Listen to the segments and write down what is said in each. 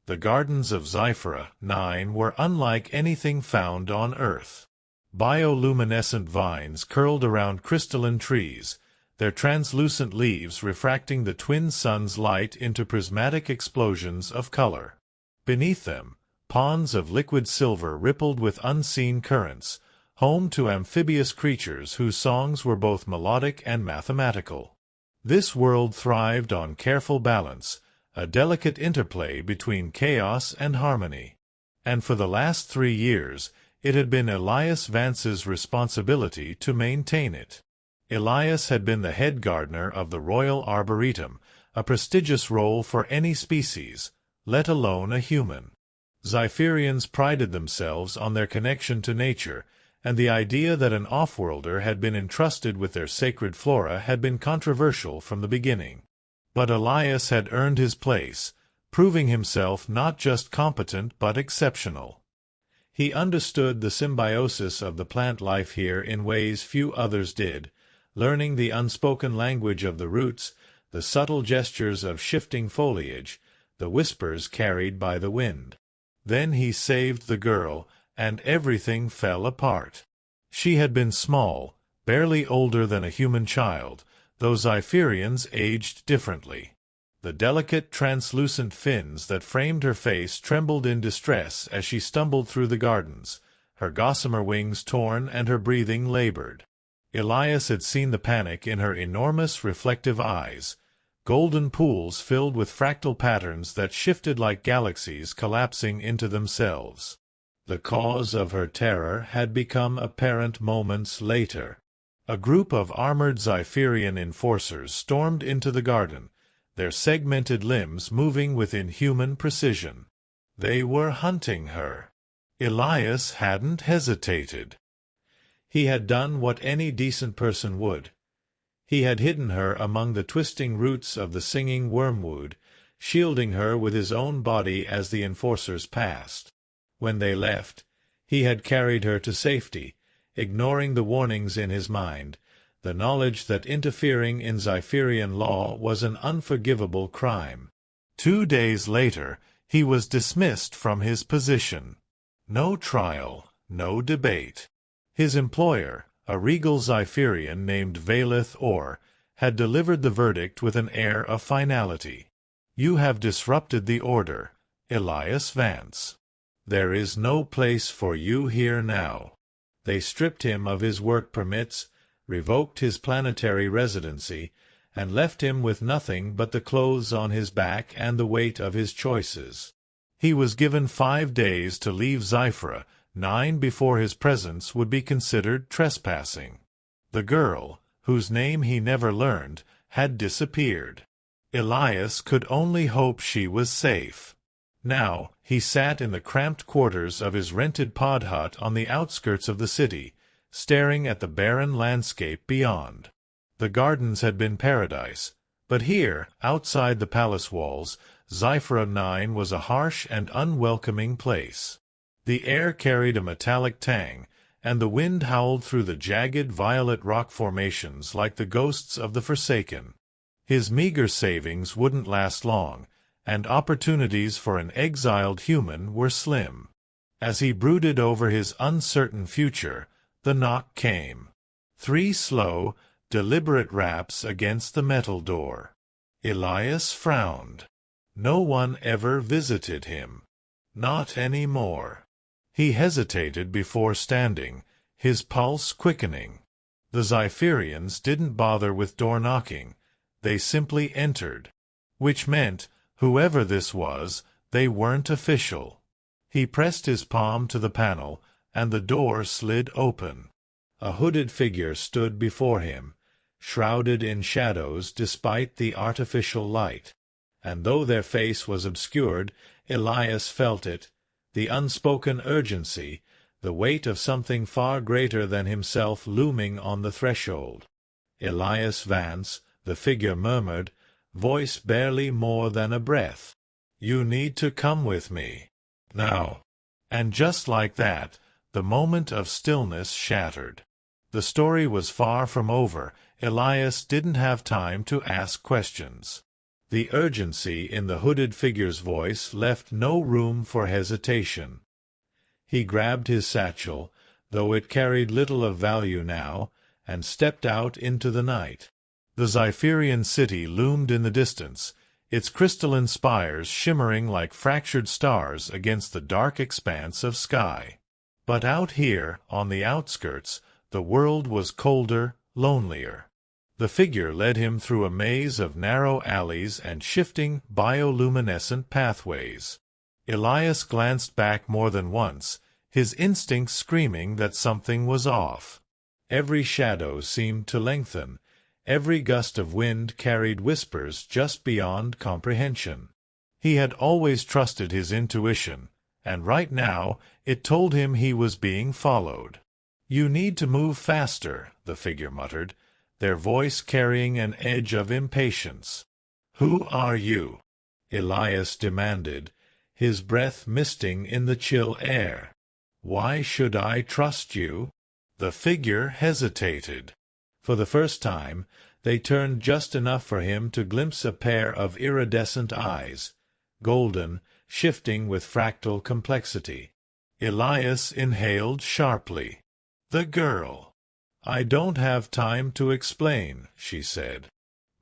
The gardens of Zyphra 9 were unlike anything found on Earth. Bioluminescent vines curled around crystalline trees, their translucent leaves refracting the twin suns' light into prismatic explosions of color. Beneath them, ponds of liquid silver rippled with unseen currents, home to amphibious creatures whose songs were both melodic and mathematical. This world thrived on careful balance, a delicate interplay between chaos and harmony. And for the last 3 years, it had been Elias Vance's responsibility to maintain it. Elias had been the head gardener of the Royal Arboretum, a prestigious role for any species, let alone a human. Zypherians prided themselves on their connection to nature, and the idea that an off-worlder had been entrusted with their sacred flora had been controversial from the beginning. But Elias had earned his place, proving himself not just competent but exceptional. He understood the symbiosis of the plant life here in ways few others did, learning the unspoken language of the roots, the subtle gestures of shifting foliage, the whispers carried by the wind. Then he saved the girl, and everything fell apart. She had been small, barely older than a human child, though Zypherians aged differently. The delicate, translucent fins that framed her face trembled in distress as she stumbled through the gardens, her gossamer wings torn and her breathing labored. Elias had seen the panic in her enormous reflective eyes, golden pools filled with fractal patterns that shifted like galaxies collapsing into themselves. The cause of her terror had become apparent moments later. A group of armored Zypherian enforcers stormed into the garden, their segmented limbs moving with inhuman precision. They were hunting her. Elias hadn't hesitated. He had done what any decent person would. He had hidden her among the twisting roots of the singing wormwood, shielding her with his own body as the enforcers passed. When they left, he had carried her to safety, ignoring the warnings in his mind, the knowledge that interfering in Zypherian law was an unforgivable crime. 2 days later, he was dismissed from his position. No trial, no debate. His employer, a regal Zypherian named Valeth Or, had delivered the verdict with an air of finality. You have disrupted the order, Elias Vance. There is no place for you here now. They stripped him of his work permits, revoked his planetary residency, and left him with nothing but the clothes on his back and the weight of his choices. He was given 5 days to leave Zyphra, 9 before his presence would be considered trespassing. The girl, whose name he never learned, had disappeared. Elias could only hope she was safe. Now he sat in the cramped quarters of his rented pod hut on the outskirts of the city, staring at the barren landscape beyond. The gardens had been paradise, but here, outside the palace walls, Zyphra 9 was a harsh and unwelcoming place. The air carried a metallic tang, and the wind howled through the jagged violet rock formations like the ghosts of the forsaken. His meager savings wouldn't last long, and opportunities for an exiled human were slim. As he brooded over his uncertain future, the knock came. 3 slow, deliberate raps against the metal door. Elias frowned. No one ever visited him. Not anymore. He hesitated before standing, his pulse quickening. The Zypherians didn't bother with door-knocking. They simply entered. Which meant, whoever this was, they weren't official. He pressed his palm to the panel, and the door slid open. A hooded figure stood before him, shrouded in shadows despite the artificial light. And though their face was obscured, Elias felt it, the unspoken urgency, the weight of something far greater than himself looming on the threshold. Elias Vance, the figure murmured, voice barely more than a breath. You need to come with me. Now. And just like that, the moment of stillness shattered. The story was far from over. Elias didn't have time to ask questions. The urgency in the hooded figure's voice left no room for hesitation. He grabbed his satchel, though it carried little of value now, and stepped out into the night. The Zypherian city loomed in the distance, its crystalline spires shimmering like fractured stars against the dark expanse of sky. But out here, on the outskirts, the world was colder, lonelier. The figure led him through a maze of narrow alleys and shifting, bioluminescent pathways. Elias glanced back more than once, his instincts screaming that something was off. Every shadow seemed to lengthen. Every gust of wind carried whispers just beyond comprehension. He had always trusted his intuition, and right now it told him he was being followed. "You need to move faster," the figure muttered, their voice carrying an edge of impatience. "Who are you?" Elias demanded, his breath misting in the chill air. "Why should I trust you?" The figure hesitated. For the first time, they turned just enough for him to glimpse a pair of iridescent eyes, golden, shifting with fractal complexity. Elias inhaled sharply. "The girl." "I don't have time to explain," she said.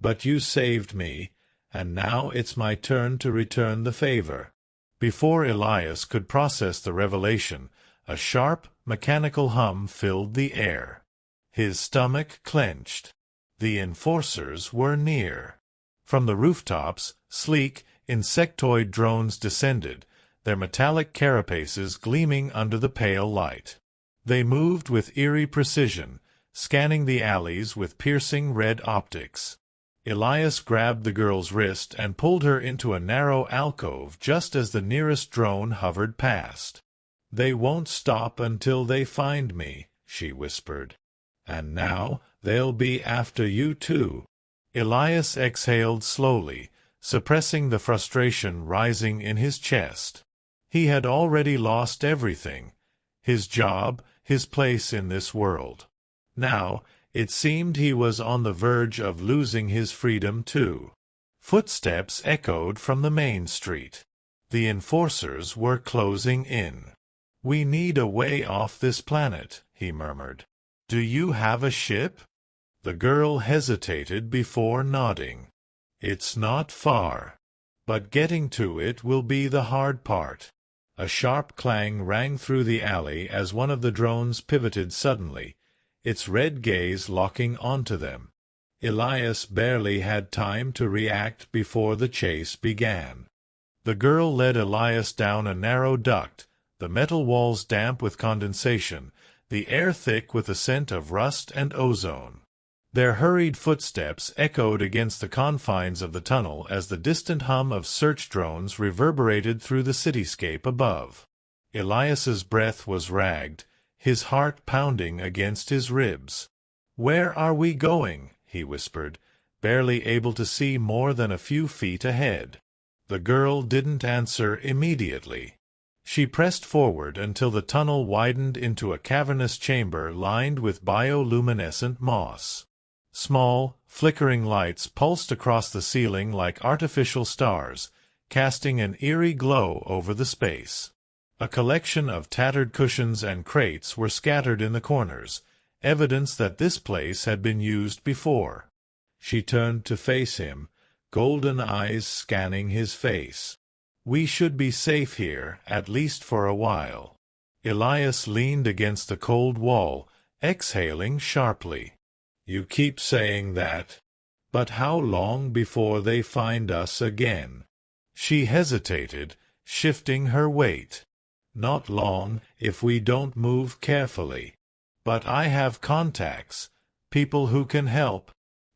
"But you saved me, and now it's my turn to return the favor." Before Elias could process the revelation, a sharp, mechanical hum filled the air. His stomach clenched. The enforcers were near. From the rooftops, sleek, insectoid drones descended, their metallic carapaces gleaming under the pale light. They moved with eerie precision, scanning the alleys with piercing red optics. Elias grabbed the girl's wrist and pulled her into a narrow alcove just as the nearest drone hovered past. "They won't stop until they find me," she whispered. "And now they'll be after you too." Elias exhaled slowly, suppressing the frustration rising in his chest. He had already lost everything, his job, his place in this world. Now, it seemed he was on the verge of losing his freedom too. Footsteps echoed from the main street. The enforcers were closing in. "We need a way off this planet," he murmured. "Do you have a ship?" The girl hesitated before nodding. "It's not far, but getting to it will be the hard part." A sharp clang rang through the alley as one of the drones pivoted suddenly, its red gaze locking onto them. Elias barely had time to react before the chase began. The girl led Elias down a narrow duct, the metal walls damp with condensation, the air thick with the scent of rust and ozone. Their hurried footsteps echoed against the confines of the tunnel as the distant hum of search drones reverberated through the cityscape above. Elias's breath was ragged, his heart pounding against his ribs. "Where are we going?" he whispered, barely able to see more than a few feet ahead. The girl didn't answer immediately. She pressed forward until the tunnel widened into a cavernous chamber lined with bioluminescent moss. Small, flickering lights pulsed across the ceiling like artificial stars, casting an eerie glow over the space. A collection of tattered cushions and crates were scattered in the corners, evidence that this place had been used before. She turned to face him, golden eyes scanning his face. "We should be safe here, at least for a while." Elias leaned against the cold wall, exhaling sharply. "You keep saying that. But how long before they find us again?" She hesitated, shifting her weight. "Not long, if we don't move carefully. But I have contacts, people who can help."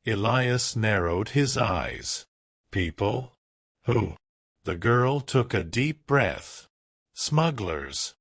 Elias narrowed his eyes. "People? Who?" The girl took a deep breath. "Smugglers.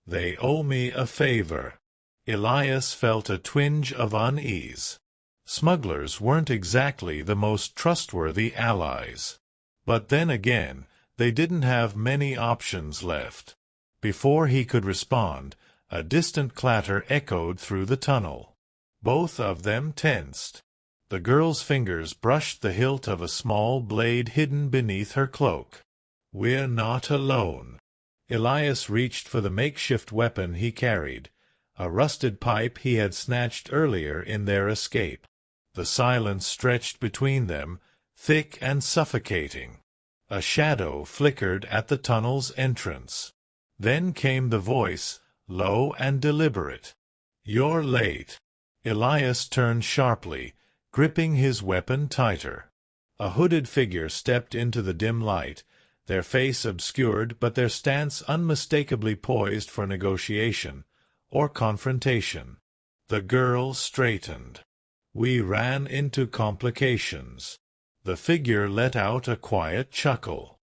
They owe me a favor." Elias felt a twinge of unease. Smugglers weren't exactly the most trustworthy allies. But then again, they didn't have many options left. Before he could respond, a distant clatter echoed through the tunnel. Both of them tensed. The girl's fingers brushed the hilt of a small blade hidden beneath her cloak. "We're not alone." Elias reached for the makeshift weapon he carried, a rusted pipe he had snatched earlier in their escape. The silence stretched between them, thick and suffocating. A shadow flickered at the tunnel's entrance. Then came the voice, low and deliberate. "You're late." Elias turned sharply, gripping his weapon tighter. A hooded figure stepped into the dim light, their face obscured but their stance unmistakably poised for negotiation or confrontation. The girl straightened. "We ran into complications." The figure let out a quiet chuckle.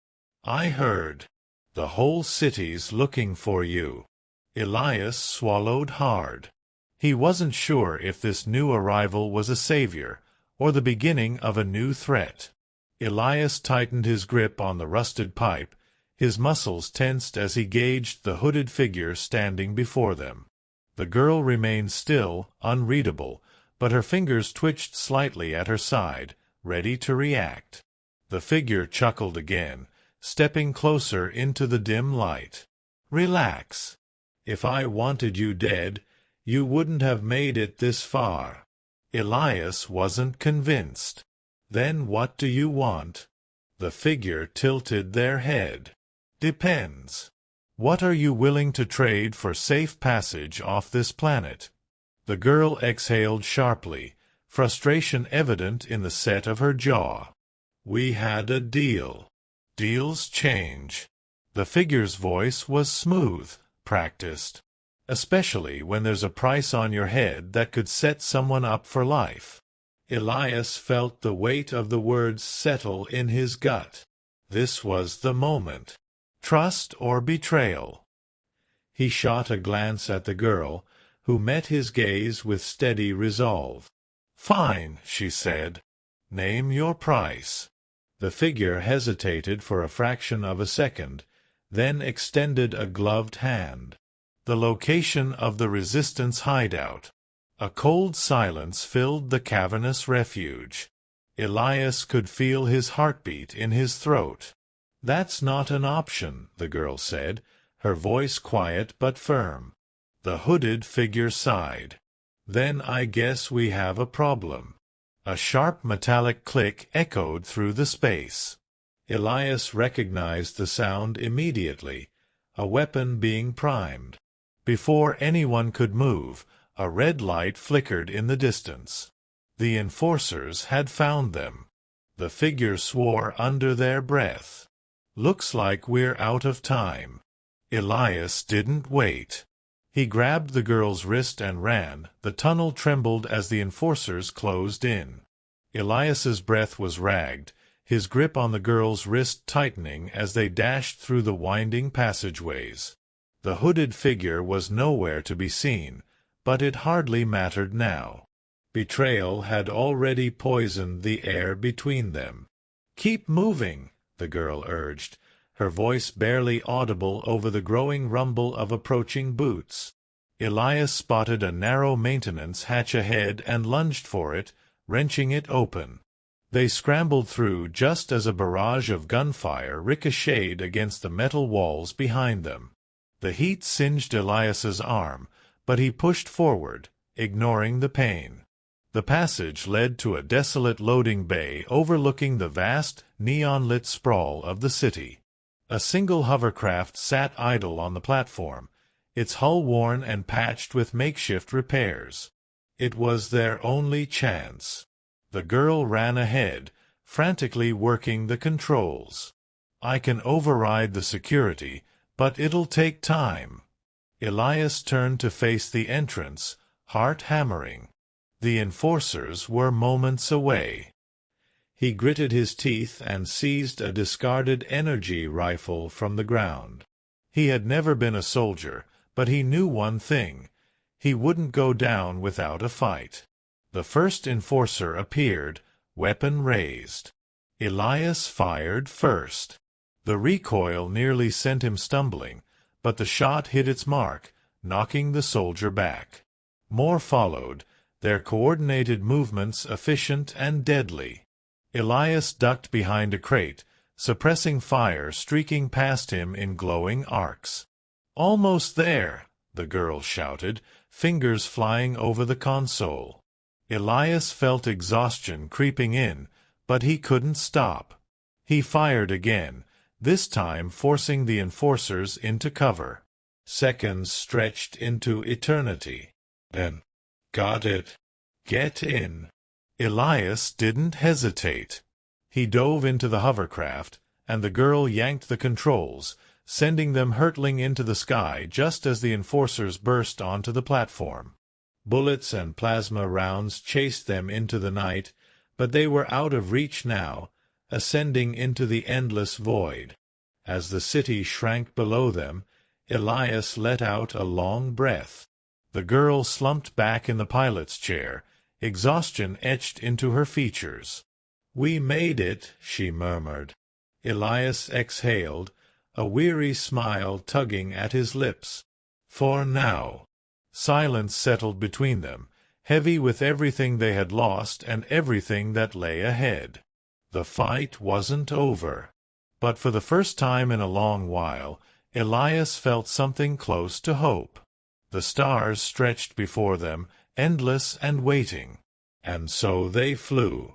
"I heard. The whole city's looking for you." Elias swallowed hard. He wasn't sure if this new arrival was a savior or the beginning of a new threat. Elias tightened his grip on the rusted pipe, his muscles tensed as he gauged the hooded figure standing before them. The girl remained still, unreadable, but her fingers twitched slightly at her side, ready to react. The figure chuckled again, stepping closer into the dim light. "Relax. If I wanted you dead, you wouldn't have made it this far." Elias wasn't convinced. "Then what do you want?" The figure tilted their head. "Depends. What are you willing to trade for safe passage off this planet?" The girl exhaled sharply, frustration evident in the set of her jaw. "We had a deal." "Deals change." The figure's voice was smooth, practiced. "Especially when there's a price on your head that could set someone up for life." Elias felt the weight of the words settle in his gut. This was the moment. Trust or betrayal? He shot a glance at the girl, who met his gaze with steady resolve. "Fine," she said. "Name your price." The figure hesitated for a fraction of a second, then extended a gloved hand. "The location of the Resistance hideout." A cold silence filled the cavernous refuge. Elias could feel his heartbeat in his throat. "That's not an option," the girl said, her voice quiet but firm. The hooded figure sighed. "Then I guess we have a problem." A sharp metallic click echoed through the space. Elias recognized the sound immediately, a weapon being primed. Before anyone could move, a red light flickered in the distance. The enforcers had found them. The figure swore under their breath. "Looks like we're out of time." Elias didn't wait. He grabbed the girl's wrist and ran. The tunnel trembled as the enforcers closed in. Elias's breath was ragged, his grip on the girl's wrist tightening as they dashed through the winding passageways. The hooded figure was nowhere to be seen, but it hardly mattered now. Betrayal had already poisoned the air between them. "Keep moving," the girl urged, her voice barely audible over the growing rumble of approaching boots. Elias spotted a narrow maintenance hatch ahead and lunged for it, wrenching it open. They scrambled through just as a barrage of gunfire ricocheted against the metal walls behind them. The heat singed Elias's arm, but he pushed forward, ignoring the pain. The passage led to a desolate loading bay overlooking the vast, neon-lit sprawl of the city. A single hovercraft sat idle on the platform, its hull worn and patched with makeshift repairs. It was their only chance. The girl ran ahead, frantically working the controls. "I can override the security, but it'll take time." Elias turned to face the entrance, heart hammering. The enforcers were moments away. He gritted his teeth and seized a discarded energy rifle from the ground. He had never been a soldier, but he knew one thing: he wouldn't go down without a fight. The first enforcer appeared, weapon raised. Elias fired first. The recoil nearly sent him stumbling, but the shot hit its mark, knocking the soldier back. More followed, their coordinated movements efficient and deadly. Elias ducked behind a crate, suppressing fire streaking past him in glowing arcs. "Almost there!" the girl shouted, fingers flying over the console. Elias felt exhaustion creeping in, but he couldn't stop. He fired again, this time forcing the enforcers into cover. Seconds stretched into eternity. Then, "Got it. Get in." Elias didn't hesitate. He dove into the hovercraft, and the girl yanked the controls, sending them hurtling into the sky just as the enforcers burst onto the platform. Bullets and plasma rounds chased them into the night, but they were out of reach now, ascending into the endless void. As the city shrank below them, Elias let out a long breath. The girl slumped back in the pilot's chair, exhaustion etched into her features. "We made it," she murmured. Elias exhaled, a weary smile tugging at his lips. "For now." Silence settled between them, heavy with everything they had lost and everything that lay ahead. The fight wasn't over. But for the first time in a long while, Elias felt something close to hope. The stars stretched before them, endless and waiting. And so they flew.